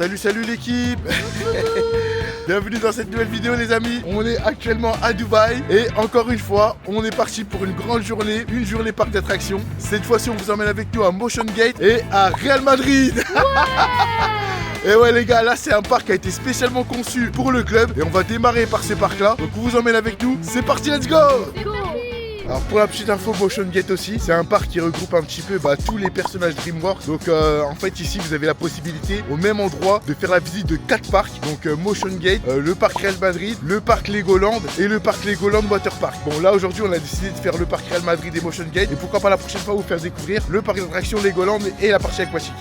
Salut l'équipe. Bienvenue dans cette nouvelle vidéo les amis. On est actuellement à Dubaï et encore une fois on est parti pour une grande journée, une journée parc d'attractions. Cette fois-ci on vous emmène avec nous à Motion Gate et à Real Madrid. Ouais. Et ouais les gars, là c'est un parc qui a été spécialement conçu pour le club et on va démarrer par ce parc là. Donc on vous emmène avec nous, c'est parti, let's go. Alors pour la petite info, Motion Gate aussi, c'est un parc qui regroupe un petit peu tous les personnages DreamWorks. Donc en fait ici vous avez la possibilité au même endroit de faire la visite de 4 parcs. Donc Motion Gate, le parc Real Madrid, le parc Legoland et le parc Legoland Water Park. Bon là aujourd'hui on a décidé de faire le parc Real Madrid et Motion Gate. Et pourquoi pas la prochaine fois vous faire découvrir le parc d'attractions Legoland et la partie aquatique.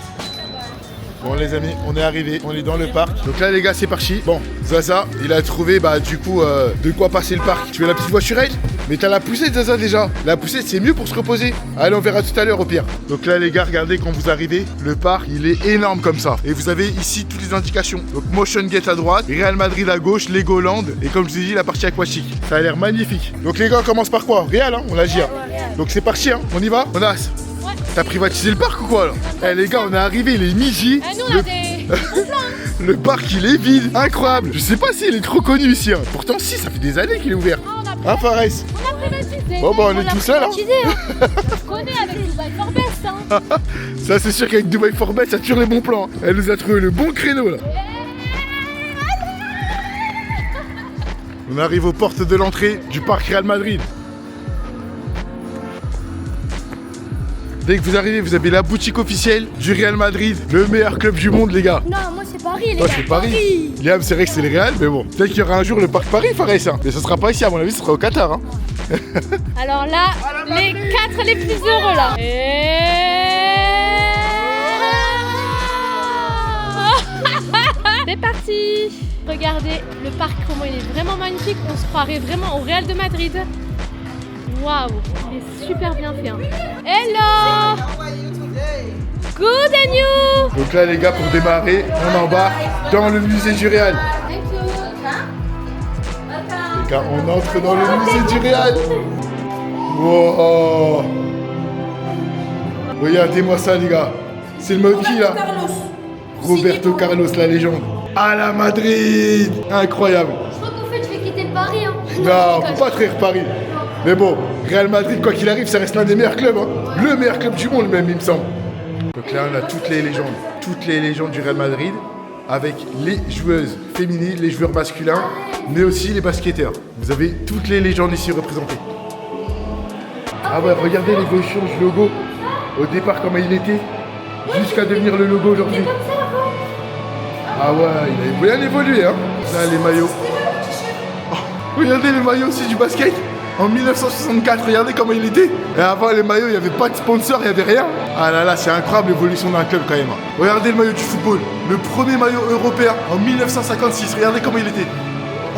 Bon les amis, on est arrivé, on est dans le parc. Donc là les gars c'est parti. Bon, Zaza, il a trouvé du coup de quoi passer le parc. Tu veux la petite voiturette? Mais t'as la poussette Zaza déjà. La poussette c'est mieux pour se reposer. Allez on verra tout à l'heure au pire. Donc là les gars, regardez quand vous arrivez, le parc il est énorme comme ça. Et vous avez ici toutes les indications. Donc Motion Gate à droite, Real Madrid à gauche, Legoland et comme je vous ai dit la partie aquatique. Ça a l'air magnifique. Donc les gars on commence par quoi? Real hein, on l'a dit. Donc c'est parti hein, on y va? On a. T'as privatisé le parc ou quoi là? Eh les gars on est arrivé, il est midi. Nous on a des plans. Le parc il est vide, incroyable. Je sais pas s'il est trop connu ici hein. Pourtant si, ça fait des années qu'il est ouvert. Hein Fares? On a privatisé. Bon bah on est tout seul hein. Je connais avec Dubaï for Best hein. Ça c'est sûr qu'avec Dubaï for Best ça tire les bons plans. Elle nous a trouvé le bon créneau là. On arrive aux portes de l'entrée du parc Real Madrid. Dès que vous arrivez, vous avez la boutique officielle du Real Madrid, le meilleur club du monde, les gars. Non, moi c'est Paris, les Toi, gars. c'est Paris. Liam, c'est vrai que c'est le Real, mais bon. Peut-être qu'il y aura un jour le parc Paris, Fares. Hein. Mais ce sera pas ici, à mon avis, ce sera au Qatar. Hein. Alors là, les 4 les plus heureux là. C'est parti. Regardez le parc, comment il est vraiment magnifique. On se croirait vraiment au Real de Madrid. Waouh, il est super bien fait. Hein. Hello! Good and you! Donc là, les gars, pour démarrer, on embarque dans le musée du Real. Les gars, on entre dans le musée du Real. Wow! Regardez-moi ça, les gars. C'est le mode qui là? Roberto Carlos, la légende. À la Madrid! Incroyable! Je crois qu'en fait, je vais quitter le Paris. Hein. Non, on peut pas trahir Paris. Mais bon, Real Madrid, quoi qu'il arrive, ça reste l'un des meilleurs clubs. Hein. Le meilleur club du monde, même, il me semble. Donc là, on a toutes les légendes du Real Madrid, avec les joueuses féminines, les joueurs masculins, mais aussi les basketteurs. Vous avez toutes les légendes ici représentées. Ah ouais, regardez l'évolution du logo. Au départ, comment il était, jusqu'à devenir le logo aujourd'hui. Ah ouais, il a bien évolué. Hein. Là, les maillots. Oh, regardez les maillots aussi du basket. En 1964, regardez comment il était. Et avant les maillots, il n'y avait pas de sponsor, il n'y avait rien. Ah là là, c'est incroyable l'évolution d'un club quand même. Regardez le maillot du football. Le premier maillot européen en 1956. Regardez comment il était.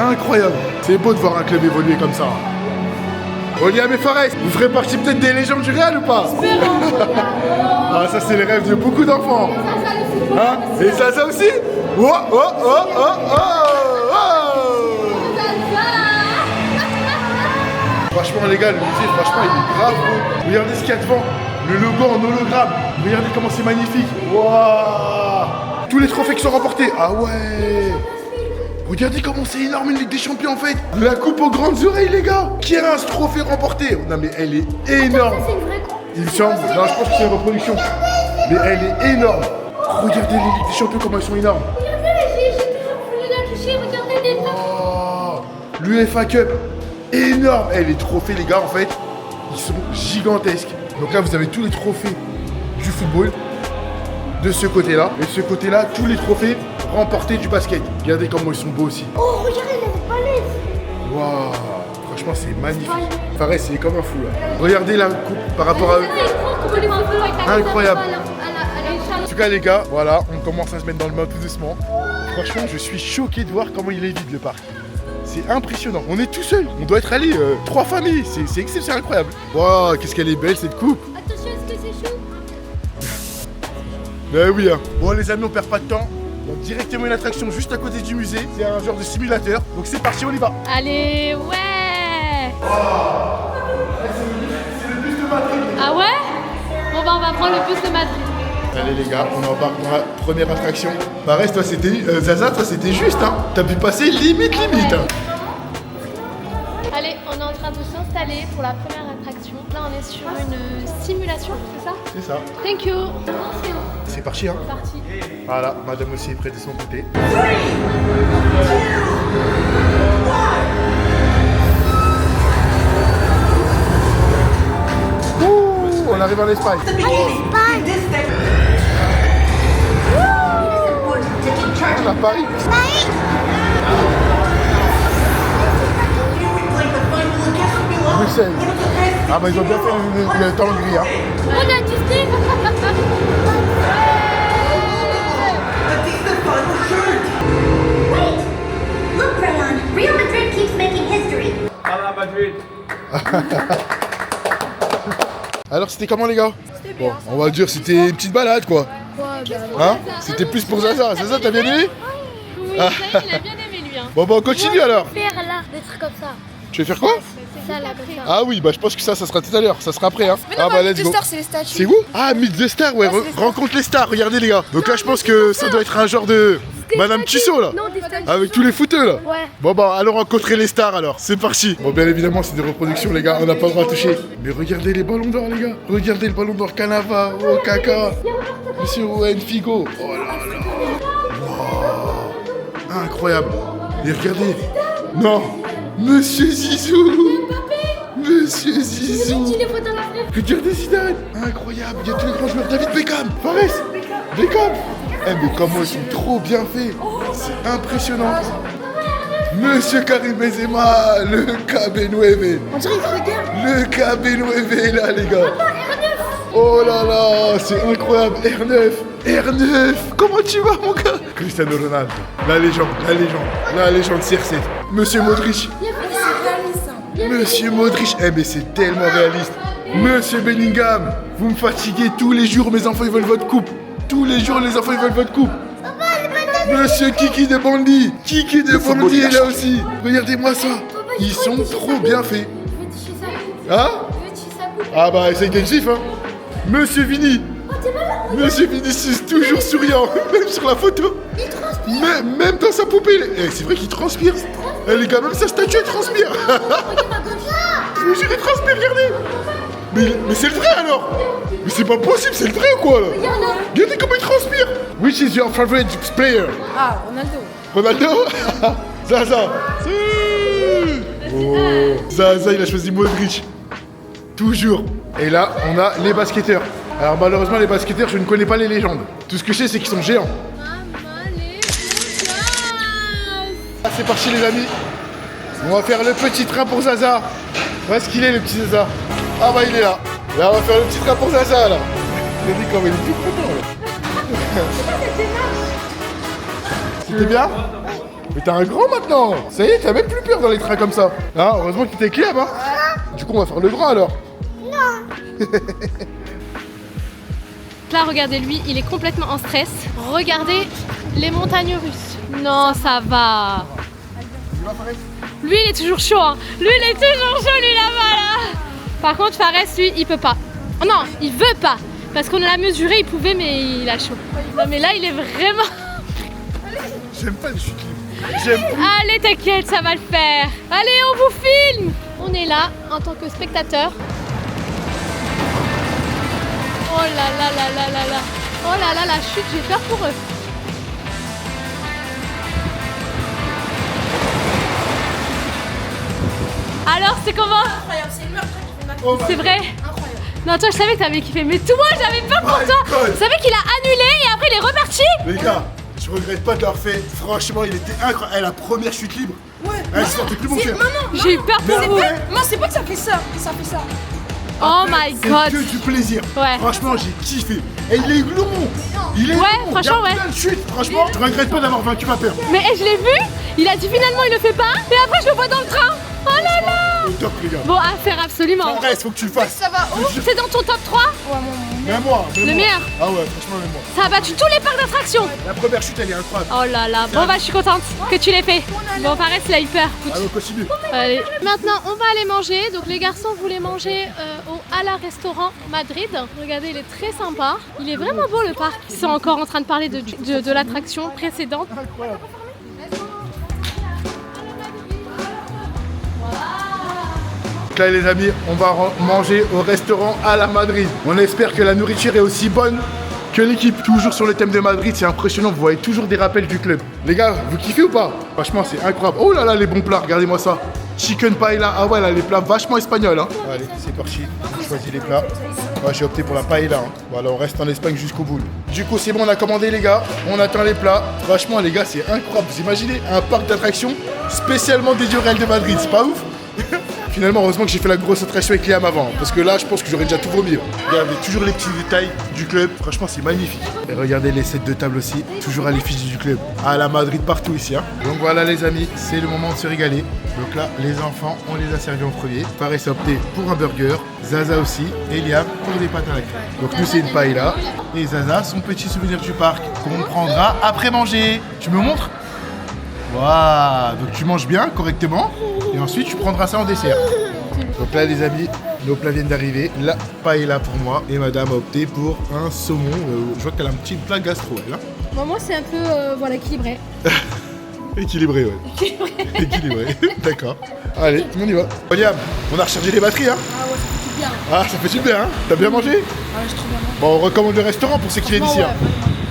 Incroyable. C'est beau de voir un club évoluer comme ça. Liam et Fares, vous ferez partie peut-être des légendes du Real ou pas? Ah ça c'est les rêves de beaucoup d'enfants. Hein? Et ça aussi? Oh oh oh oh oh oh. Franchement les gars, le musée, franchement il est grave beau. Regardez ce qu'il y a devant, le logo en hologramme. Regardez comment c'est magnifique. Waouh! Tous les trophées qui sont remportés. Ah ouais! Regardez comment c'est énorme une Ligue des Champions en fait. La coupe aux grandes oreilles les gars. Qui a un trophée remporté? Non mais elle est énorme. Il me semble, non je pense que c'est une reproduction. Mais elle est énorme. Regardez les Ligues des Champions comment elles sont énormes. Regardez, j'ai toujours voulu la toucher, regardez les trophées. L'UEFA Cup. Énorme. Les trophées les gars en fait, ils sont gigantesques. Donc là vous avez tous les trophées du football de ce côté-là. Et de ce côté-là, tous les trophées remportés du basket. Regardez comment ils sont beaux aussi. Oh regardez les palais. Waouh. Franchement c'est magnifique. Fares c'est comme un fou là. Regardez la coupe par rapport à eux. Incroyable. En tout cas les gars, voilà, on commence à se mettre dans le bain tout doucement. Franchement je suis choqué de voir comment il est vide le parc. C'est impressionnant. On est tout seul. On doit être allé 3 familles. C'est incroyable. Waouh, qu'est-ce qu'elle est belle cette coupe. Attention, est-ce que c'est chaud? Ben oui. Hein. Bon les amis, on perd pas de temps. Donc directement une attraction juste à côté du musée. C'est un genre de simulateur. Donc c'est parti, on y va. Allez, ouais. C'est le bus de Madrid. Ah ouais? Bon bah on va prendre le bus de Madrid. Allez les gars, on embarque dans la première attraction. Pareil, toi c'était... Zaza, toi c'était juste, hein. T'as pu passer limite. Hein. Allez, on est en train de s'installer pour la première attraction. Là, on est sur une simulation, c'est ça? C'est ça. Thank you. C'est parti, hein. C'est parti. Voilà, madame aussi est près de son côté. Ouh, on arrive en Espagne. On a Paris. Bruxelles. Ah bah ils ont bien fait le temps gris, hein. On a Disney. Look, Rayon, Real Madrid keeps making history. Hala Madrid. Alors c'était comment les gars? Bon, on va dire c'était une petite balade quoi. Hein? C'était plus pour Zaza. Zaza, t'as bien aimé? Oui, ça, il a bien aimé lui. Hein. Bon bah on continue alors. Faire là, des trucs comme ça. Tu veux faire quoi? Ça là, comme ça. Ah oui, bah je pense que ça sera tout à l'heure, ça sera après hein. Ah bah let's go. C'est les statues. C'est où? Ah, Meet the Star, ouais, rencontre les stars, regardez les gars. Donc là je pense que ça doit être un genre de Madame Tissot là. Non, des statues. Avec tous les fouteux là. Ouais. Bon bah allons rencontrer les stars alors, c'est parti. Bon bien évidemment c'est des reproductions les gars, on n'a pas le droit à toucher. Mais regardez les ballons d'or les gars. Regardez le ballon d'or Canava, oh Kaka, Monsieur Owen Figo. Oh là là. Wow. Incroyable. Et regardez. Non. Monsieur Zizou. Monsieur Zizou. Regardez Zidane. Incroyable. Il y a tous les grands joueurs. David Beckham. Fares. Beckham. Eh mais comment ils sont trop bien faits. C'est impressionnant. Monsieur Karim Benzema, le KB9. On dirait qu'il regarde. Le KB9 est là les gars. Oh là là, c'est incroyable. R9. Comment tu vas mon gars? Cristiano Ronaldo, la légende CR7. Monsieur Modric. Monsieur Modric. Eh mais c'est tellement réaliste. Monsieur Bellingham, vous me fatiguez tous les jours, mes enfants ils veulent votre coupe. Tous les jours les enfants ils veulent votre coupe. Monsieur Kiki de Bondy. Kiki de Bondy est là aussi. Regardez-moi ça. Ils sont trop bien faits. Hein? Ah bah essaye d'être gif hein. Monsieur Vini. Monsieur Vinicius toujours souriant. Même sur la photo. Il transpire. Même dans sa poupée. C'est vrai qu'il transpire. Eh, les gars, même sa statue elle transpire. Je vous jure il transpire, regardez. Mais c'est le vrai alors. Mais c'est pas possible, c'est le vrai ou quoi là? Regardez comment il transpire. Which is your favorite player? Ah, Ronaldo. Ronaldo. Zaza. Oh. Zaza il a choisi Modric. Toujours. Et là on a les basketteurs. Alors malheureusement les basketteurs je ne connais pas les légendes. Tout ce que je sais c'est qu'ils sont géants. Ah, c'est parti les amis. On va faire le petit train pour Zaza. Où est-ce qu'il est le petit Zaza? Ah bah il est là. Là on va faire le petit train pour Zaza là. Regardez comment il est tout content là. C'était bien? Mais t'es un grand maintenant. Ça y est, t'as même plus peur dans les trains comme ça. Hein, heureusement qu'il était club hein. Du coup on va faire le grand alors. Là, regardez lui, il est complètement en stress. Regardez les montagnes russes. Non, ça va. Lui, il est toujours chaud. Hein. Lui, il est toujours chaud, lui, là-bas, là. Par contre, Fares, lui, il peut pas. Oh, non, il veut pas. Parce qu'on l'a mesuré, il pouvait, mais il a chaud. Non, mais là, il est vraiment... J'aime pas les chutes libres. J'aime plus. Allez, t'inquiète, ça va le faire. Allez, on vous filme. On est là, en tant que spectateur. Oh là là là là là là. Oh là là, la chute, j'ai peur pour eux. Alors, c'est comment? Incroyable, c'est une meurtre qui fait ma Oh my C'est vrai? Incroyable. Non, toi, je savais que t'avais kiffé, mais toi, j'avais peur pour My toi. God. Je savais qu'il a annulé et après, il est reparti. Les gars, je regrette pas de l'avoir fait. Franchement, il était incroyable. La première chute libre. Ouais. Elle sortait plus mon cœur. J'ai eu peur pour Mais vous. après, Non, c'est pas que ça fait ça. Ça fait ça. Oh my c'est god. que du plaisir. Ouais. Franchement, j'ai kiffé. Et il est long. Il est Ouais, long. franchement, Il y a ouais. plein de chutes. Franchement, je regrette pas d'avoir vaincu ma peur. Mais je l'ai vu. Il a dit finalement, il le fait pas. Et après, je le vois dans le train. Oh là là. Au top, les gars. Bon, à faire absolument. Reste, faut que tu le fasses. Ça va où? C'est dans ton top 3? Même moi. Le meilleur. Ah ouais, franchement, même moi. Ça a battu tous les parcs d'attractions. La première chute, elle est incroyable. Oh là là. Bon, bah, je suis contente que tu l'aies fait. Bon, Fares, il a eu peur. Écoute. Allez, on continue. Allez. Maintenant, on va aller manger. Donc, les garçons voulaient manger au à la restaurant Madrid. Regardez, il est très sympa. Il est vraiment beau le parc. Ils sont encore en train de parler de l'attraction précédente. Incroyable. Donc là les amis, on va manger au restaurant à la Madrid. On espère que la nourriture est aussi bonne que l'équipe. Toujours sur le thème de Madrid, c'est impressionnant, vous voyez toujours des rappels du club. Les gars, vous kiffez ou pas? Franchement, c'est incroyable. Oh là là, les bons plats, regardez-moi ça. Chicken paella, ah ouais, là, les plats vachement espagnols. Hein. Allez, c'est parti, on choisit les plats. Ouais, j'ai opté pour la paella. Hein. Voilà, on reste en Espagne jusqu'au bout. Du coup, c'est bon, on a commandé les gars, on attend les plats. Franchement, les gars, c'est incroyable. Vous imaginez un parc d'attractions spécialement dédié au Real de Madrid, c'est pas ouf? Finalement, heureusement que j'ai fait la grosse attraction avec Liam avant, parce que là, je pense que j'aurais déjà tout vomi. Regardez, toujours les petits détails du club, franchement, c'est magnifique. Et regardez les sets de table aussi, toujours à l'effigie du club. À la Madrid partout ici. Hein. Donc voilà les amis, c'est le moment de se régaler. Donc là, les enfants, on les a servis en premier. Fares a opté pour un burger, Zaza aussi, et Liam pour des pâtes à la crème. Donc nous, c'est une paella, et Zaza, son petit souvenir du parc, qu'on prendra après manger. Tu me montres? Waouh, donc tu manges bien, correctement, et ensuite tu prendras ça en dessert. Donc là les amis, nos plats viennent d'arriver. La paella pour moi, et madame a opté pour un saumon. Je vois qu'elle a un petit plat gastro, elle. Hein. Bon, moi, c'est un peu voilà, équilibré. Équilibré, ouais. Équilibré, d'accord. Allez, on y va. William, on a rechargé les batteries, hein. Ah ouais, ça fait du bien. Ah, ça fait du bien, hein. T'as bien mangé? Ah ouais, je trouve bien. Bon, on recommande le restaurant pour ceux qui viennent ici. Ouais, Hein.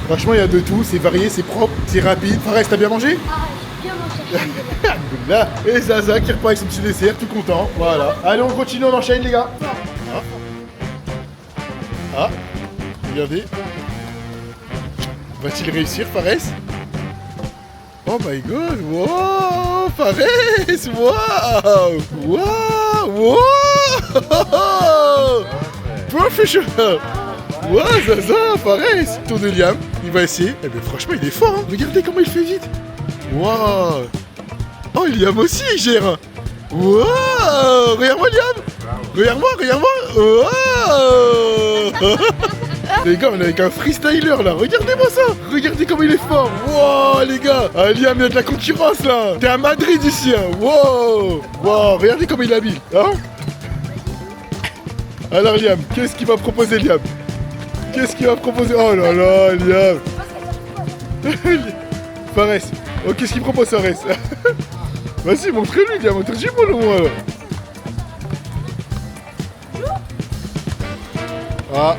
Franchement, il y a de tout, c'est varié, c'est propre, c'est rapide. Fares, t'as bien mangé? Là, et Zaza qui repart avec son petit dessert, tout content. Voilà. Allez, on continue, on enchaîne, les gars. Ah, regardez. Va-t-il réussir, Fares? Oh my god, wow, Fares, wow, wow, wow, professional. Wow, Zaza, Fares. Tour de Liam, il va essayer. Eh bien, franchement, il est fort, hein. Regardez comment il fait vite. Wow. Oh, Liam aussi, il gère. Wow. Regarde-moi, Liam. Regarde-moi. Wow. Les gars, on est avec un freestyler, là. Regardez-moi ça. Regardez comment il est fort. Wow, les gars. Ah, Liam, il y a de la concurrence, là. T'es à Madrid, ici, hein. Wow. Wow, regardez comment il est habile. Hein. Alors, Liam, qu'est-ce qu'il va proposer, Liam? Qu'est-ce qu'il va proposer? Oh là là, Liam. Fares. Oh, qu'est-ce qu'il propose, Fares? Vas-y, montre-lui, Liam, montre-lui-moi le moins, là. Ah.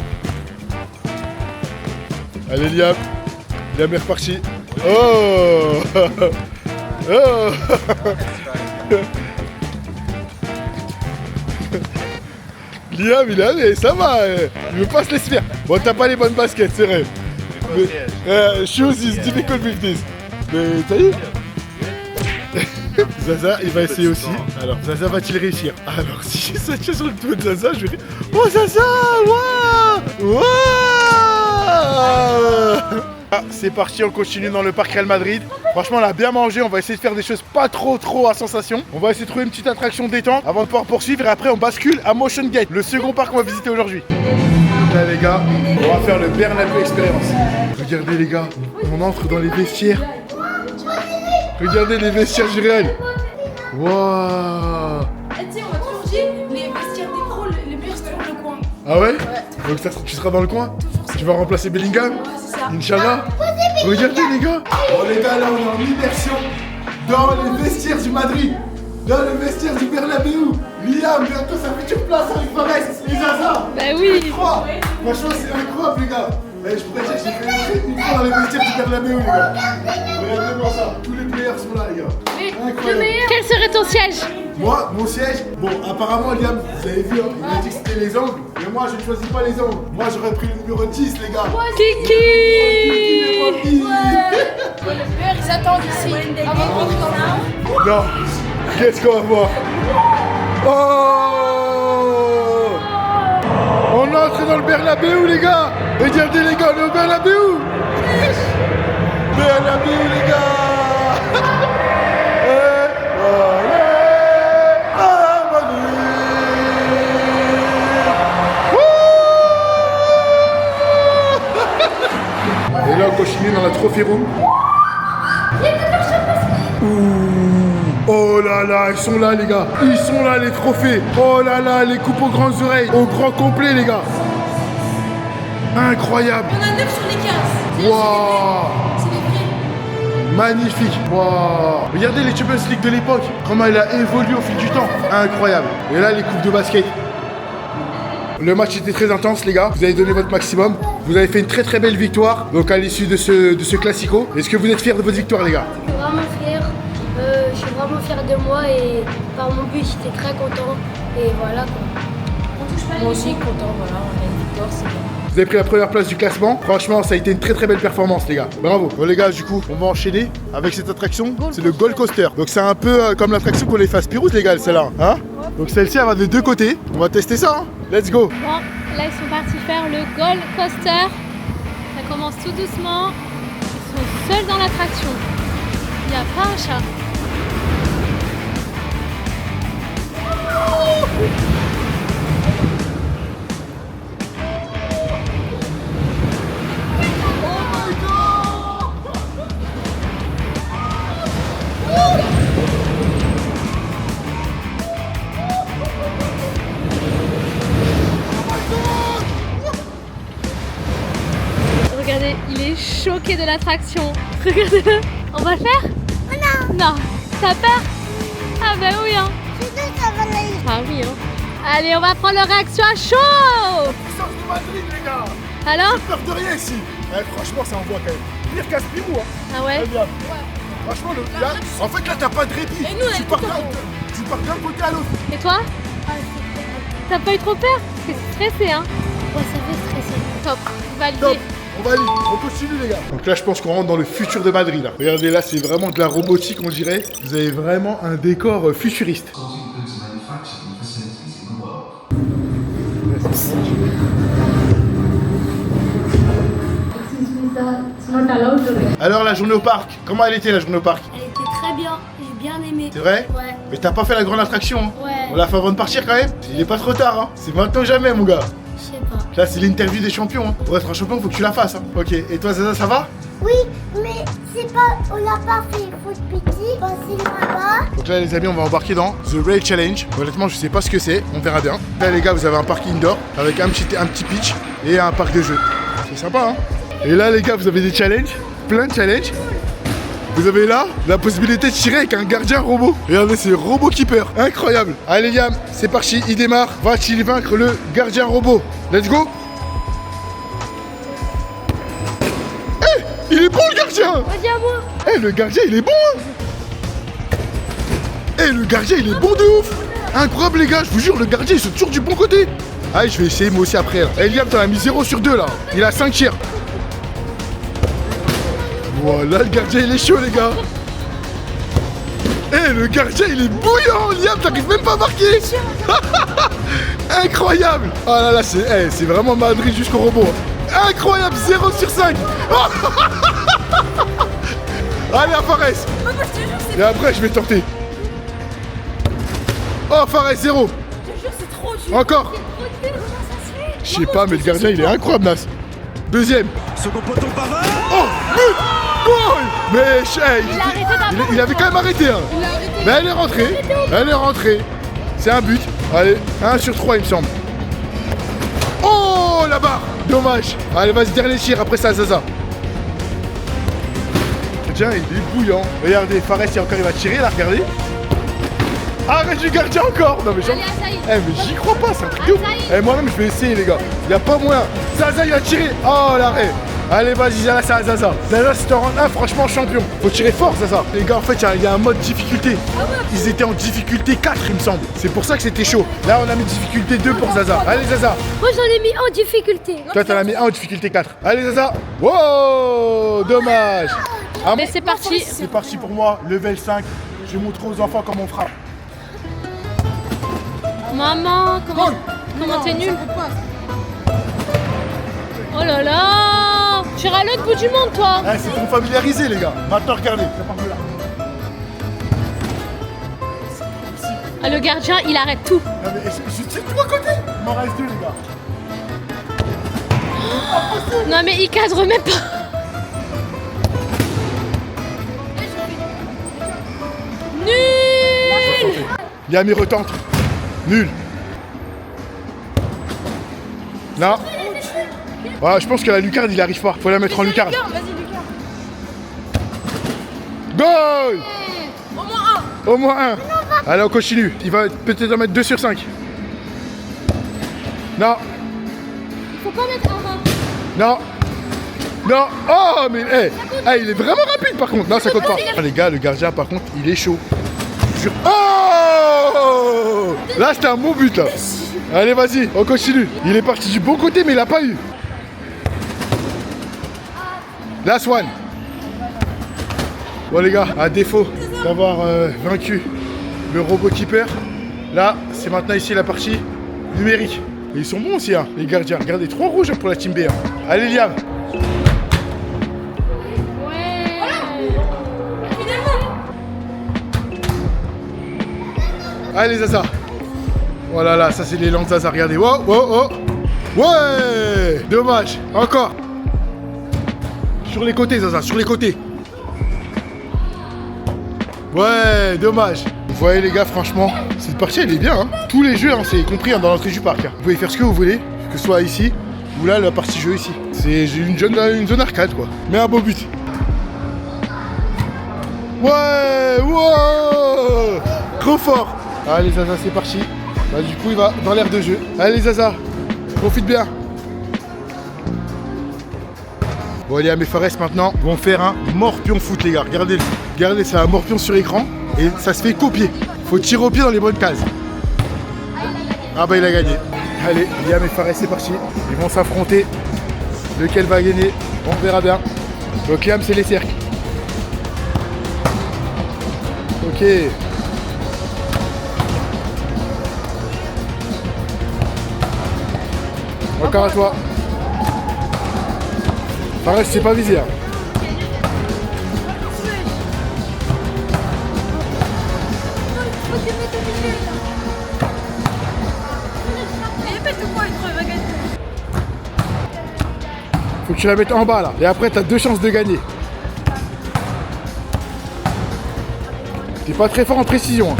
Allez, Liam. Liam est reparti. Oh. Oh. Liam, il est allé, ça va. Il veut pas se laisser faire. Bon, t'as pas les bonnes baskets, c'est vrai. Shoes is difficult with this. Mais t'as vu? Zaza, il va essayer aussi. Alors, Zaza va-t-il réussir? Alors, si ça tient sur le toit de Zaza, je vais... Oh, Zaza! Waouh! Waouh! Ah, c'est parti, on continue dans le parc Real Madrid. Franchement, on a bien mangé. On va essayer de faire des choses pas trop à sensation. On va essayer de trouver une petite attraction détente avant de pouvoir poursuivre. Et après, on bascule à Motion Gate, le second parc qu'on va visiter aujourd'hui. Donc là, les gars, on va faire le Bernabeu Experience. Regardez, les gars, on entre dans les vestiaires. Regardez les vestiaires du Real. Waouh. Et tu sais, on va toujours dire les vestiaires des pros, les meilleurs sur le coin. Ah ouais? Donc ça, tu seras dans le coin? Tu vas remplacer Bellingham? C'est ça. Inch'Allah. Regardez les gars. Bon les gars, là on est en immersion dans les vestiaires du Madrid. Dans le vestiaire du Bernabeu. Liam, bientôt sa future place avec Fares et Zaza. Bah oui. Franchement, c'est incroyable les gars. Et je pourrais dire que j'ai fait une fois dans les vestiaires du Bernabeu les gars. Regardez-moi ça. Tous les players sont là les gars. Incroyable. Quel serait ton siège? Moi, mon siège, bon, apparemment, Liam, vous avez vu, hein, il a dit que c'était les angles, mais moi, je ne choisis pas les angles. Moi, j'aurais pris le numéro 10, les gars. Kiki. Les meilleurs, ils attendent ici avant de rentrer dans le Non, qu'est-ce qu'on va voir? Oh! On entre dans le Bernabeu, les gars. Regardez, les gars, on est au Bernabeu. Bernabeu, les gars. Et là on continue dans la trophy room. Ouh. Oh là là là, ils sont là les gars. Ils sont là les trophées. Oh là là, les coupes aux grandes oreilles. Au grand complet les gars. Incroyable. On a 9 sur les 15. Waouh. C'est les vrais. Magnifique. Waouh. Regardez les Champions League de l'époque. Comment il a évolué au fil du temps. Incroyable. Et là les coupes de basket. Le match était très intense les gars. Vous avez donné votre maximum. Vous avez fait une très très belle victoire. Donc à l'issue de ce classico. Est-ce que vous êtes fiers de votre victoire les gars? Je suis vraiment fier. Je suis vraiment fier de moi et par mon but j'étais très content. Et voilà quoi. Moi aussi content, voilà, on a une victoire, c'est bien. Vous avez pris la première place du classement. Franchement, ça a été une très très belle performance, les gars. Bravo. Bon, les gars, du coup, on va enchaîner avec cette attraction. C'est le Gold Coaster. Donc, c'est un peu comme l'attraction qu'on les fait à Spirouz, les gars, celle-là. Hein? Donc, celle-ci, elle va de deux côtés. On va tester ça. Hein. Let's go. Bon, là ils sont partis faire le Gold Coaster. Ça commence tout doucement. Ils sont seuls dans l'attraction. Il n'y a pas un chat. Regardez, il est choqué de l'attraction. Regardez-le. On va le faire? Non. Non. T'as peur? Ah bah oui hein. Ah oui hein. Allez, on va prendre leur réaction à chaud. Puissance de Madrid, les gars. Alors? Peur de rien ici. Franchement, ça envoie quand même. Pire qu'à Spirou, hein. Ah ouais? Très bien. Franchement, là, en fait, là, t'as pas de répit. Et nous, on tu est pars tout en d'un côté à l'autre. Et toi? T'as pas eu trop peur? Parce que c'est stressé hein. Ouais, ça fait stresser. Top. Validé. Top. On valide, on continue les gars. Donc là je pense qu'on rentre dans le futur de Madrid là. Regardez là c'est vraiment de la robotique on dirait. Vous avez vraiment un décor futuriste. Alors la journée au parc, comment elle était la journée au parc? Elle était très bien, j'ai bien aimé. C'est vrai? Ouais. Mais t'as pas fait la grande attraction hein? Ouais. On l'a fait avant de partir quand même? Il est pas trop tard hein. C'est maintenant ou jamais mon gars. Je sais pas. Là c'est l'interview des champions hein. Pour être un champion faut que tu la fasses hein. Ok, et toi Zaza ça va? Oui, mais c'est pas, on l'a pas fait foot petit, c'est là-bas. Donc là les amis on va embarquer dans The Rail Challenge. Honnêtement je sais pas ce que c'est, on verra bien. Là les gars vous avez un parc indoor avec un petit pitch et un parc de jeux. C'est sympa hein. Et là les gars vous avez des challenges, plein de challenges. Vous avez là la possibilité de tirer avec un gardien robot. Regardez c'est Robot Keeper, incroyable. Allez Liam, c'est parti, il démarre. Va-t-il vaincre le gardien robot? Let's go. Eh, il est bon le gardien. Vas-y à moi. Eh le gardien il est bon hein. Eh le gardien il est bon de ouf. Incroyable les gars, je vous jure le gardien il saute toujours du bon côté. Allez je vais essayer moi aussi après là. Eh Liam t'en as mis 0 sur 2 là. Il a 5 tirs. Voilà le gardien il est chaud les gars. Eh le gardien il est bouillant. Liam t'arrives même pas à marquer. Incroyable. Oh là là c'est vraiment Madrid jusqu'au robot. Incroyable 0 sur 5. Allez à Fares. Et après je vais tenter. Oh Fares 0. Je te jure, c'est trop dur. Encore. Je sais pas mais le gardien il est incroyable Nas. Deuxième. Second poteau Pavard. Oh but. Oh, mais hey, il avait quand même arrêté hein. Mais elle est rentrée. Elle est rentrée. C'est un but. Allez 1 sur 3 il me semble. Oh la barre. Dommage. Allez vas-y dernier tir après ça Zaza. Tiens il est bouillant. Regardez Fares il va tirer là regardez. Arrête du gardien encore. Non mais Allez, Asaï. Eh mais j'y crois pas, c'est un truc de ouf. Asaï. Eh moi-même je vais essayer les gars. Y a pas moyen. Zaza il a tiré. Oh l'arrêt. Allez vas-y Zaza c'est à Zaza. Zaza c'est en rang 1 franchement champion. Faut tirer fort Zaza. Les gars en fait il y a un mode difficulté. Ils étaient en difficulté 4 il me semble. C'est pour ça que c'était chaud. Là on a mis difficulté 2 pour Zaza. Allez Zaza. Moi j'en ai mis en difficulté. Toi t'en as mis 1 en difficulté 4. Allez Zaza. Wow dommage. Ah, Mais bon, c'est parti. c'est parti pour moi, level 5. Je vais montrer aux enfants comment on frappe. Maman, comment t'es nulle? Oh là là. Tu iras à l'autre bout du monde toi. Eh, c'est pour familiariser les gars. Maintenant regardez, ça part de là. Ah, le gardien il arrête tout. Non mais je tire tout à côté. Il m'en reste 2 les gars. Non mais il cadre même pas. Nul. Liam, il retente. Nul. Non. Ouais, je pense que la lucarne, il arrive pas. Faut la mettre en lucarne. Vas-y, Lucas. Goal! Au moins un. Au moins un. Allez, on continue. Il va peut-être en mettre 2 sur 5. Non. Faut pas mettre un 1. Non. Non. Oh, mais hey. Hey, il est vraiment rapide par contre. Non, ça compte pas. Ah, les gars, le gardien, par contre, il est chaud. Oh! Là, c'était un bon but, là. Allez, vas-y, on continue. Il est parti du bon côté, mais il a pas eu. Last one. Bon, les gars, à défaut d'avoir vaincu le robot keeper, là, c'est maintenant ici la partie numérique. Et ils sont bons aussi, hein, les gardiens. Regardez, 3 rouges pour la team B. Hein. Allez, Liam. Allez, Zaza. Voilà, là, ça c'est l'élan de Zaza. Regardez. Wow, wow, oh. Ouais. Dommage. Encore. Sur les côtés, Zaza, sur les côtés. Ouais, dommage. Vous voyez, les gars, franchement, cette partie, elle est bien. Hein. Tous les jeux, hein, c'est compris hein, dans l'entrée du parc. Hein. Vous pouvez faire ce que vous voulez, que ce soit ici ou là, la partie jeu ici. C'est une zone arcade, quoi. Mais un beau but. Ouais, wow. Trop fort. Allez, Zaza, c'est parti. Bah, du coup, il va dans l'air de jeu. Allez, Zaza, profite bien. Bon, Liam et Fares maintenant vont faire un morpion foot, les gars. Regardez, regardez, c'est un morpion sur écran et ça se fait copier. Faut tirer au pied dans les bonnes cases. Ah bah, il a gagné. Allez, Liam et Fares, c'est parti. Ils vont s'affronter. Lequel va gagner? On verra bien. Donc, Liam, c'est les cercles. Ok. Encore à toi. Fares, c'est pas visé. Hein. Faut que tu la mettes en bas là. Et après, t'as 2 chances de gagner. T'es pas très fort en précision. Hein.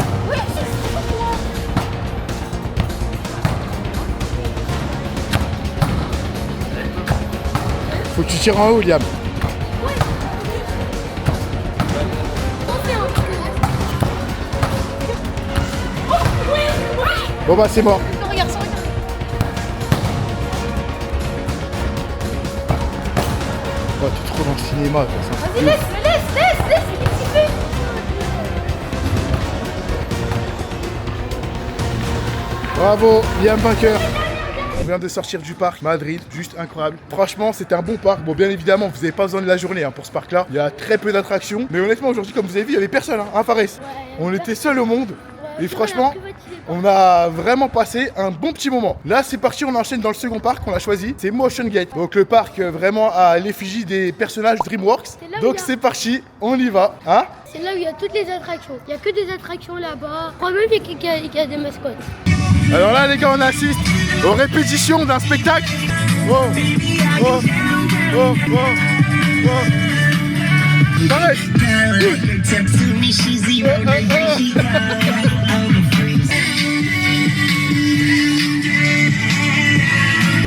Faut que tu tires en haut, Liam. Bon bah c'est mort. Regarde ça. Oh, t'es trop dans le cinéma, toi. Vas-y, laisse, il est petit peu. Bravo, Liam vainqueur. On vient de sortir du parc Madrid, juste incroyable. Franchement, c'était un bon parc. Bon, bien évidemment, vous n'avez pas besoin de la journée hein, pour ce parc-là. Il y a très peu d'attractions. Mais honnêtement, aujourd'hui, comme vous avez vu, il n'y avait personne, hein, Fares. On était seuls au monde. Et franchement, on a vraiment passé un bon petit moment. Là, c'est parti, on enchaîne dans le second parc qu'on a choisi. C'est Motion Gate. Donc, le parc vraiment à l'effigie des personnages DreamWorks. Donc, c'est parti, on y va. Hein? C'est là où il y a toutes les attractions. Il n'y a que des attractions là-bas. Je crois même qu'il y a des mascottes. Alors là, les gars, on assiste aux répétitions d'un spectacle. Oh, oh, oh, oh, oh. Arrête.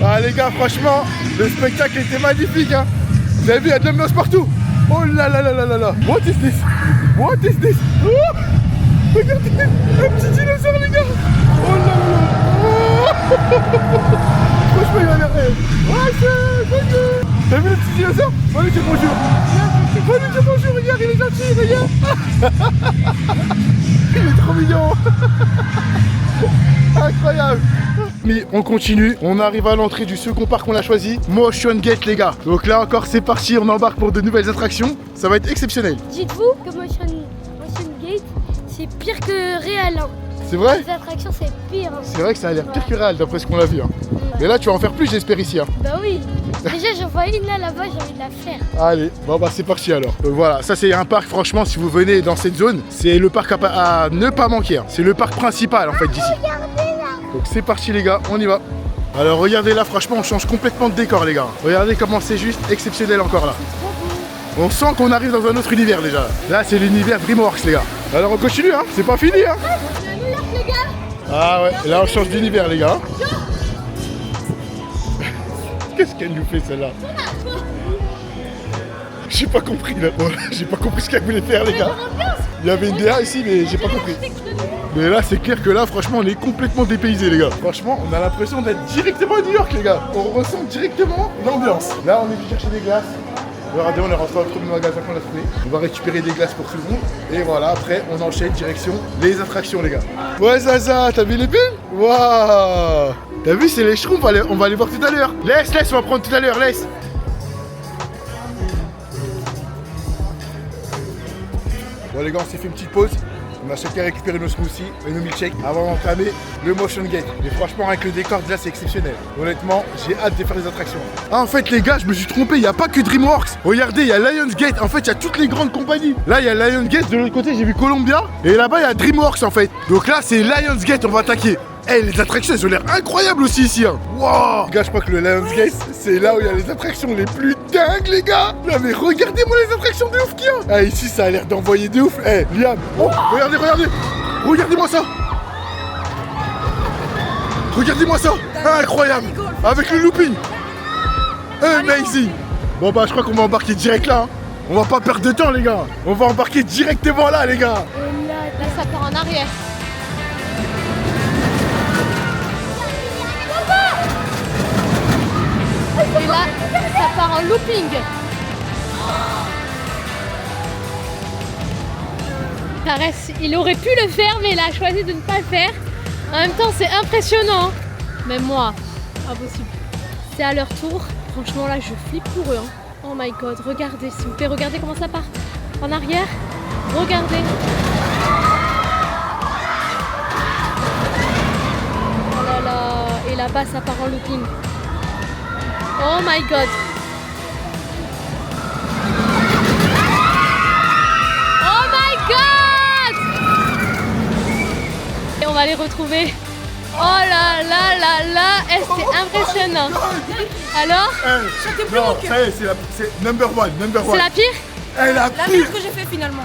Ah les gars, franchement, le spectacle était magnifique. Hein. Vous avez vu, il y a de l'ambiance partout. Oh là là là là là là. What is this? What is this? Oh, regardez, un petit dinosaure les gars. Oh là là là. Oh. Franchement, il a l'air... Oh, c'est bonjour. T'as vu le petit dinosaure? Allez, dis bonjour. Allez, dis bonjour, regarde, il est gentil, regarde. Il est trop mignon. Incroyable. Mais on continue, on arrive à l'entrée du second parc qu'on a choisi, Motion Gate les gars. Donc là encore c'est parti, on embarque pour de nouvelles attractions, ça va être exceptionnel. Dites-vous que Motion Gate, c'est pire que Réal. Hein. C'est vrai? Les attractions, c'est pire. Hein. C'est vrai que ça a l'air pire que réel d'après ce qu'on a vu. Hein. Mais là tu vas en faire plus j'espère ici. Hein. Bah oui. Déjà j'en vois une là-bas, j'ai envie de la faire. Allez, bon bah c'est parti alors. Donc voilà, ça c'est un parc franchement si vous venez dans cette zone, c'est le parc à ne pas manquer. Hein. C'est le parc principal en fait d'ici. Donc c'est parti les gars, on y va. Alors regardez là, franchement on change complètement de décor les gars. Regardez comment c'est juste exceptionnel encore là. On sent qu'on arrive dans un autre univers déjà. Là, c'est l'univers DreamWorks, les gars. Alors on continue, hein. C'est pas fini, hein. On est à New York, les gars. Ah ouais, là on change d'univers, les gars. Qu'est-ce qu'elle nous fait, celle-là? J'ai pas compris, là. Voilà, j'ai pas compris ce qu'elle voulait faire, les gars. Il y avait une DA ici, mais j'ai pas compris. Mais là, c'est clair que là, franchement, on est complètement dépaysés, les gars. Franchement, on a l'impression d'être directement à New York, les gars. On ressent directement l'ambiance. Là, on est venu chercher des glaces. Regardez, on est rentré dans le premier magasin qu'on a trouvé. On va récupérer des glaces pour tout le monde. Et voilà, après, on enchaîne direction les attractions, les gars. Ouais, Zaza, t'as vu les bulles? Waouh! T'as vu, c'est les schtroumpfs, on va aller voir tout à l'heure. Laisse, on va prendre tout à l'heure, laisse. Bon, les gars, on s'est fait une petite pause. On a chacun récupéré nos smoothies et nos milkshakes avant d'entamer le Motion Gate. Et franchement, avec le décor de là, c'est exceptionnel. Honnêtement, j'ai hâte de faire les attractions. Ah, en fait, les gars, je me suis trompé. Il n'y a pas que DreamWorks. Regardez, il y a Lionsgate. En fait, il y a toutes les grandes compagnies. Là, il y a Lionsgate. De l'autre côté, j'ai vu Columbia. Et là-bas, il y a DreamWorks, en fait. Donc là, c'est Lionsgate. On va attaquer. Eh, les attractions, elles ont l'air incroyables aussi ici, hein. Wow. Les gars, je crois que le Lionsgate, c'est là où il y a les attractions les plus dingues, les gars. Là, mais regardez-moi les attractions de ouf qu'il y a. Ah, ici, ça a l'air d'envoyer de ouf. Eh, Liam. Oh, regardez. Regardez-moi ça. Regardez-moi ça. Incroyable. Avec le looping. Amazing. Bon, bah, je crois qu'on va embarquer direct là, hein. On va pas perdre de temps, les gars. On va embarquer directement là, les gars. Là, ça part en arrière. Et là, ça part en looping. Caresse, il aurait pu le faire, mais il a choisi de ne pas le faire. En même temps, c'est impressionnant. Même moi, impossible. C'est à leur tour. Franchement, là, je flippe pour eux, hein. Oh my god, regardez, s'il vous plaît, regardez comment ça part. En arrière, regardez. Oh là là, et là-bas, ça part en looping. Oh my god. Oh my god. Et on va les retrouver. Oh là là là là, c'est impressionnant. Alors? Non, ça y est, c'est number one. C'est la pire? Elle a La pire. meilleure que j'ai fait finalement.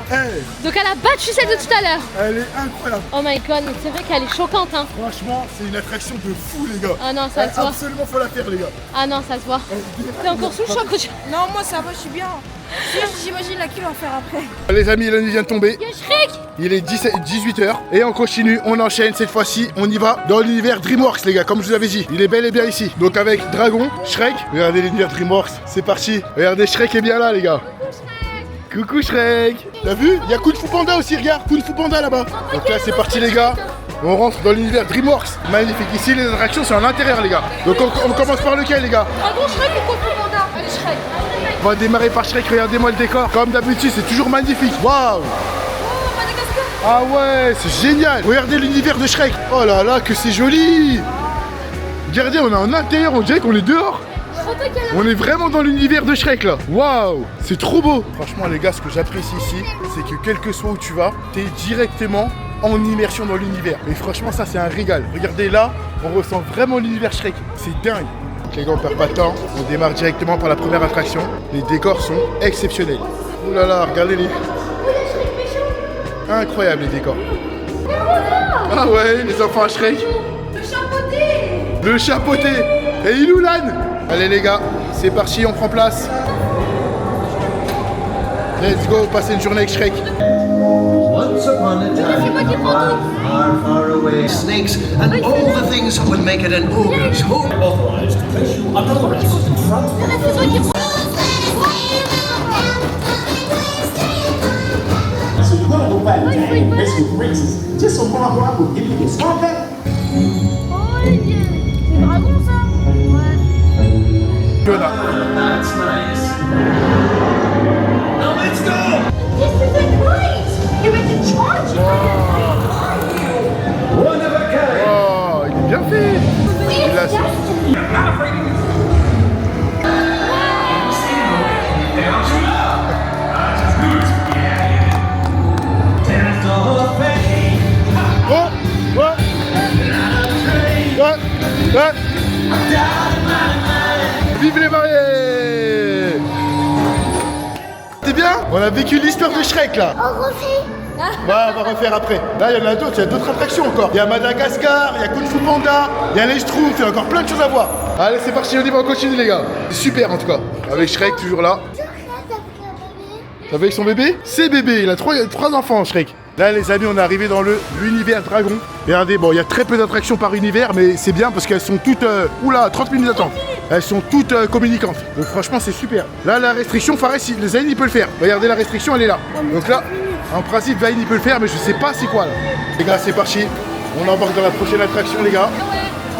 Donc elle a battu celle de tout à l'heure. Elle est incroyable. Oh my god, mais c'est vrai qu'elle est choquante, hein. Franchement, c'est une attraction de fou, les gars. Ah non, ça se voit. Absolument, faut la faire, les gars. Ah non, ça se voit. T'es encore sous le choc. Non, moi ça va, je suis bien. J'imagine laquelle on va faire après. Les amis, la nuit vient de tomber. Il y a Shrek. Il est 18h et on continue, on enchaîne cette fois-ci, on y va dans l'univers DreamWorks, les gars, comme je vous avais dit. Il est bel et bien ici. Donc avec Dragon, Shrek, regardez l'univers DreamWorks, c'est parti. Regardez, Shrek est bien là, les gars. Coucou Shrek. T'as vu? Il y a Kung Fu Panda aussi, regarde, Kung Fu Panda là-bas. Donc là, c'est parti, les gars. On rentre dans l'univers DreamWorks. Magnifique. Ici, les attractions, c'est en l'intérieur, les gars. Donc on commence par lequel, les gars? Dragon, Shrek ou Kung Fu Panda? Allez, Shrek. On va démarrer par Shrek, regardez-moi le décor. Comme d'habitude, c'est toujours magnifique. Waouh! Ah ouais, c'est génial. Regardez l'univers de Shrek. Oh là là, que c'est joli. Regardez, on est en intérieur, on dirait qu'on est dehors. On est vraiment dans l'univers de Shrek là. Waouh, c'est trop beau. Franchement, les gars, ce que j'apprécie ici, c'est que quel que soit où tu vas, t'es directement en immersion dans l'univers. Et franchement, ça, c'est un régal. Regardez là, on ressent vraiment l'univers Shrek. C'est dingue. Les gars, on perd pas de temps. On démarre directement par la première attraction. Les décors sont exceptionnels. Oh là là, regardez-les. Incroyable les décors. Ah ouais, les enfants à Shrek. Le chapeauté. Et il est où l'âne? Allez les gars, c'est parti, on prend place. Let's go, passer une journée avec Shrek. Once upon a time, far, far away, snakes and all the things that would make it an ogre's home. Authorized to place you under arrest in front of So you're gonna go back to hang basically races just so Margaret will give you this contact? That's nice. Now let's go! This isn't right. You're in charge. One of a kind. Oh, il est bien fait. Il a su. Oh, ouais. Ouais. Vive les mariés. a vécu l'histoire de Shrek là. On refait. Bah, on va refaire après. Là, il y en a d'autres, il y a d'autres attractions encore. Il y a Madagascar, il y a Kung Fu Panda, il y a les Schtroumpfs, il y a encore plein de choses à voir. Allez, c'est parti, on y va, on continue les gars. C'est super en tout cas. Avec Shrek toujours là. T'as vu avec son bébé? C'est bébé, il a trois enfants Shrek. Là les amis, on est arrivé dans l'univers dragon. Regardez, bon, il y a très peu d'attractions par univers, mais c'est bien parce qu'elles sont toutes... oula, 30 minutes d'attente. Elles sont toutes communicantes. Donc franchement, c'est super. Là, la restriction, Fares, Zayn, il peut le faire. Regardez, la restriction, elle est là. Donc là, en principe, Zayn, il peut le faire, mais je sais pas c'est quoi là. Les gars, c'est parti. On embarque dans la prochaine attraction, les gars.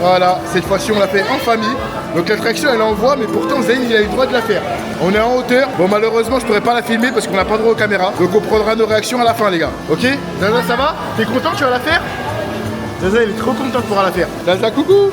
Voilà, cette fois-ci, on l'a fait en famille. Donc l'attraction, elle est en voie, mais pourtant, Zayn, il a eu le droit de la faire. On est en hauteur. Bon, malheureusement, je pourrais pas la filmer parce qu'on n'a pas droit aux caméras. Donc on prendra nos réactions à la fin, les gars. Ok? Zaza, ça va? T'es content? Tu vas la faire? Zaza, il est trop content de pouvoir la faire. Zaza, coucou!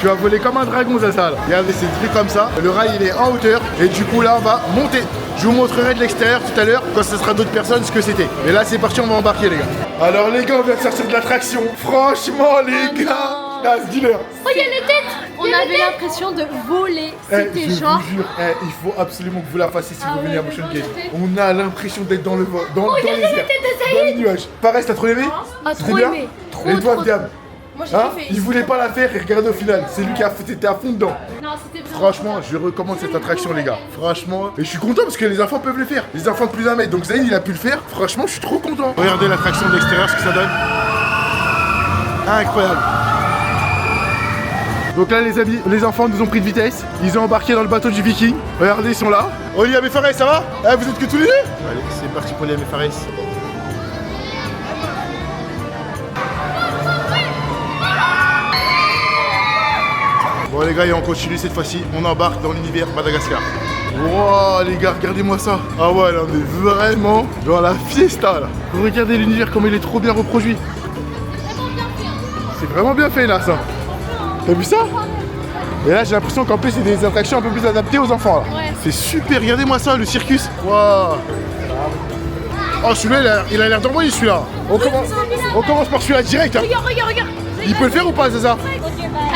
Tu vas voler comme un dragon, Zaza, là. Regardez, c'est truc comme ça. Le rail, il est en hauteur. Et du coup, là, on va monter. Je vous montrerai de l'extérieur tout à l'heure, quand ce sera d'autres personnes, ce que c'était. Mais là, c'est parti, on va embarquer, les gars. Alors, les gars, on vient de sortir de l'attraction. Franchement, les gars. Ah, dis-leur. Oh, il y a les têtes. On avait l'impression de voler. C'était je genre... vous jure, il faut absolument que vous la fassiez si Ah vous venez ouais, à Motion moi, Gate. je sais. On a l'impression d'être dans le vol, dans les airs, regardez la tête de dans les nuages. Pareil, t'as trop aimé? Ah, C'était trop bien. aimé. Trop, Et toi, trop. Diam? Moi j'ai Hein? kiffé. Il voulait pas la faire et regardez au final, c'est lui qui a été à fond dedans. Non, c'était vraiment... Franchement, je recommande cette attraction, les gars. Franchement, et je suis content parce que les enfants peuvent le faire. Les enfants de plus d'un mètre, donc Zayn il a pu le faire. Franchement, je suis trop content. Regardez l'attraction de l'extérieur, ce que ça donne. Incroyable. Donc là, les amis, les enfants nous ont pris de vitesse. Ils ont embarqué dans le bateau du Viking. Regardez, ils sont là. Olivier et Fares, ça va? Vous êtes que tous les deux? Allez, c'est parti pour Olivier et Fares. Bon les gars, et on continue cette fois-ci, on embarque dans l'univers Madagascar. Wow les gars, regardez-moi ça. Ah ouais, là on est vraiment dans la fiesta là. Regardez l'univers comme il est trop bien reproduit. C'est vraiment bien fait là ça. T'as vu ça? Et là j'ai l'impression qu'en plus c'est des attractions un peu plus adaptées aux enfants là. Ouais. C'est super, regardez-moi ça, le circus. Wow. Oh celui-là il a l'air d'envoyer celui-là. On commence par celui-là direct. Hein. Regarde, regarde, regarde. Il peut le faire ou pas Zaza?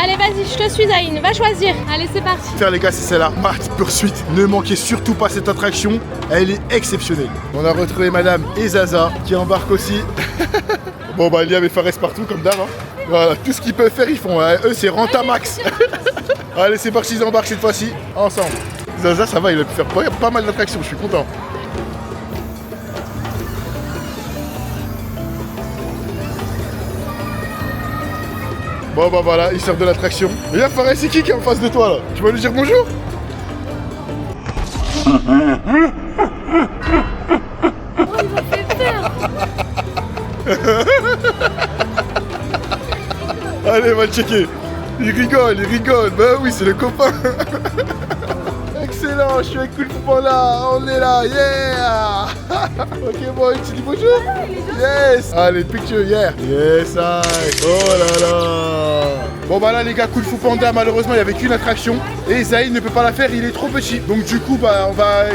Allez, vas-y, je te suis, Zayn. Va choisir. Allez, c'est parti. Faire les gars, c'est celle-là, Mad Pursuit. Ne manquez surtout pas cette attraction, elle est exceptionnelle. On a retrouvé Madame et Zaza qui embarquent aussi. Bon bah il y avait Fares partout comme d'hab. Hein. Voilà, tout ce qu'ils peuvent faire ils font. Eux c'est renta max. Allez c'est parti, ils embarquent cette fois-ci ensemble. Zaza ça va, il a pu faire pas mal d'attractions, je suis content. Bon bah voilà, il sort de l'attraction. Regarde Fares, c'est qui est en face de toi là? Tu vas lui dire bonjour? Oh, il m'a fait peur. Allez, va le checker. Il rigole. Bah oui, c'est le copain. Excellent, je suis avec Kung Fu Panda. On est là, yeah. Ok, bon, tu dis bonjour? Yes. Allez, picture, yeah. Yes, I. Oh là là. Bon bah là les gars, Kung Fu Panda, malheureusement il n'y avait qu'une attraction. Et Zayn ne peut pas la faire, il est trop petit. Donc du coup, bah on va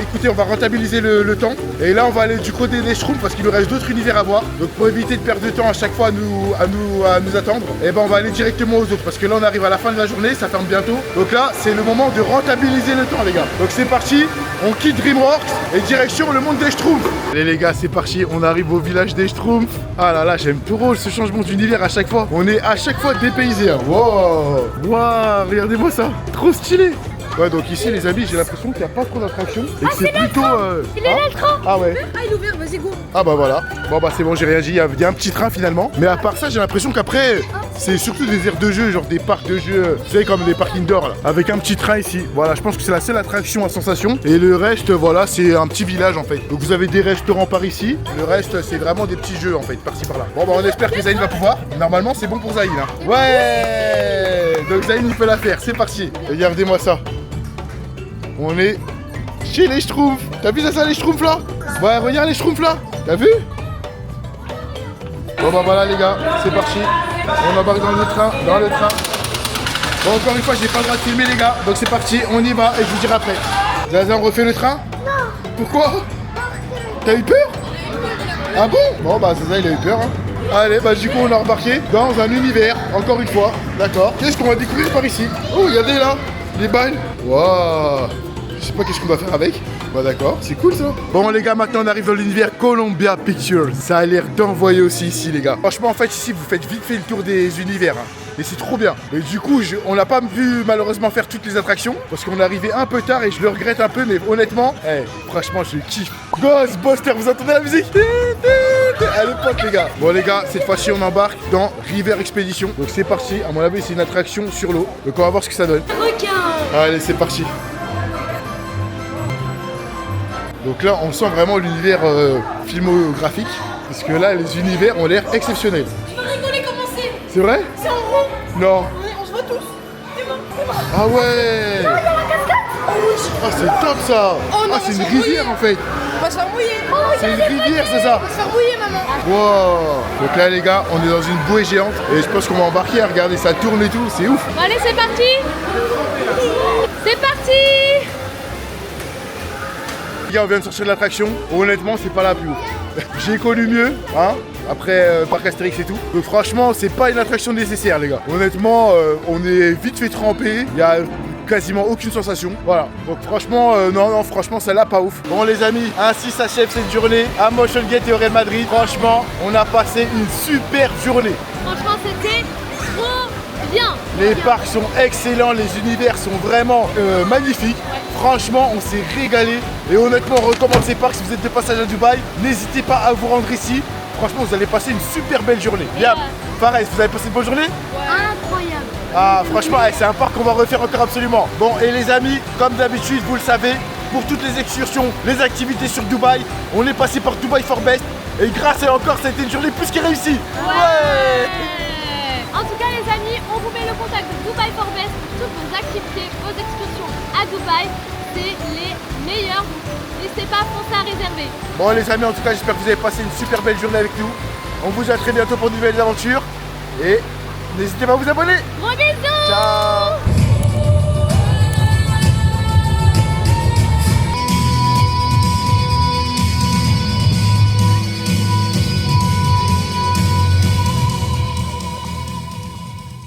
rentabiliser le temps. Et là on va aller du côté des Schtroumpfs parce qu'il nous reste d'autres univers à voir. Donc pour éviter de perdre de temps à chaque fois à nous attendre, et ben on va aller directement aux autres. Parce que là on arrive à la fin de la journée, ça ferme bientôt. Donc là c'est le moment de rentabiliser le temps les gars. Donc c'est parti, on quitte DreamWorks et direction le monde des Schtroumpfs. Allez les gars, c'est parti, on arrive au village des Schtroumpfs. Ah là là, j'aime trop ce changement d'univers à chaque fois. On est à chaque fois dépaysé. Hein. Wow, regardez-moi ça, trop stylé. Ouais, donc ici les amis, j'ai l'impression qu'il n'y a pas trop d'attractions et que c'est plutôt... Il est là le train. Ah ouais. Ah il est ouvert, vas-y go. Ah bah voilà. Bon bah c'est bon, j'ai rien dit, il y a un petit train finalement. Mais à part ça, j'ai l'impression qu'après, c'est surtout des aires de jeu, genre des parcs de jeu, vous savez comme des parcs indoor là, avec un petit train ici. Voilà, je pense que c'est la seule attraction à sensation. Et le reste, voilà, c'est un petit village en fait. Donc vous avez des restaurants par ici. Le reste, c'est vraiment des petits jeux en fait, par-ci par-là. Bon bah on espère que Zayn va pouvoir. Normalement, c'est bon pour Zayn. Hein. Ouais. Donc Zayn, il peut la faire, c'est parti. Regardez-moi ça. On est chez les Schtroumpfs. T'as vu ça les Schtroumpfs là? Ouais, regarde les Schtroumpfs là. T'as vu? Bon bah voilà les gars, c'est parti. On embarque dans le train, Bon encore une fois, j'ai pas le droit de filmer les gars. Donc c'est parti, on y va et je vous dirai après. Zaza, on refait le train? Non. Pourquoi? T'as eu peur? Ah bon? Bon bah Zaza il a eu peur hein. Allez, bah du coup on a embarqué dans un univers, encore une fois. D'accord. Qu'est-ce qu'on va découvrir par ici? Oh regardez là, les balles. Waouh. Je sais pas qu'est-ce qu'on va faire avec. Bah d'accord, c'est cool ça. Bon les gars, maintenant on arrive dans l'univers Columbia Pictures. Ça a l'air d'envoyer aussi ici les gars. Franchement en fait ici vous faites vite fait le tour des univers. Et c'est trop bien. Et du coup, on n'a pas vu malheureusement faire toutes les attractions parce qu'on est arrivé un peu tard et je le regrette un peu, mais honnêtement, franchement, je kiffe. Ghostbusters, vous entendez la musique? À l'époque, les gars. Bon, les gars, cette fois-ci, on embarque dans River Expedition. Donc, c'est parti. À mon avis, c'est une attraction sur l'eau. Donc, on va voir ce que ça donne. Allez, c'est parti. Donc là, on sent vraiment l'univers filmographique parce que là, les univers ont l'air exceptionnels. Tu vas rigoler comment c'est. C'est vrai? C'est en rond. Non. Ouais, on se voit tous. C'est bon, c'est bon. Ah ouais. Ah c'est top ça. Oh non, Ah c'est on une va se rivière mouiller. en fait. On va se faire mouiller. C'est une rivière c'est ça. On va se faire mouiller, maman. Wow. Donc là les gars, on est dans une bouée géante et je pense qu'on va embarquer. Regardez, ça tourne et tout, c'est ouf. Bon, allez, c'est parti. C'est parti. Les gars, on vient de sortir de l'attraction. Honnêtement, c'est pas la plus ouf. J'ai connu mieux, hein, après Parc Astérix et tout. Donc franchement, c'est pas une attraction nécessaire les gars. Honnêtement, on est vite fait trempé. Il y a quasiment aucune sensation. Voilà. Donc franchement, non, franchement, celle-là, pas ouf. Bon les amis, ainsi s'achève cette journée à Motion Gate et au Real Madrid. Franchement, on a passé une super journée. Franchement, c'était trop bien. Les parcs sont excellents, les univers sont vraiment magnifiques. Franchement, on s'est régalé. Et honnêtement, on recommande ces parcs si vous êtes de passage à Dubaï. N'hésitez pas à vous rendre ici. Franchement, vous allez passer une super belle journée. Bien, Fares, vous avez passé une bonne journée? Incroyable. Ah, franchement, c'est un parc qu'on va refaire encore absolument. Bon, et les amis, comme d'habitude, vous le savez, pour toutes les excursions, les activités sur Dubaï, on est passé par Dubai for Best. Et grâce à eux encore, ça a été une journée plus que réussie. Ouais. En tout cas, les amis, on vous met le contact de Dubai for Best pour toutes vos activités, vos excursions à Dubaï. C'est les meilleurs. N'hésitez pas à foncer à réserver. Bon les amis, en tout cas, j'espère que vous avez passé une super belle journée avec nous. On vous dit à très bientôt pour de nouvelles aventures. Et n'hésitez pas à vous abonner. Gros bisous. Ciao.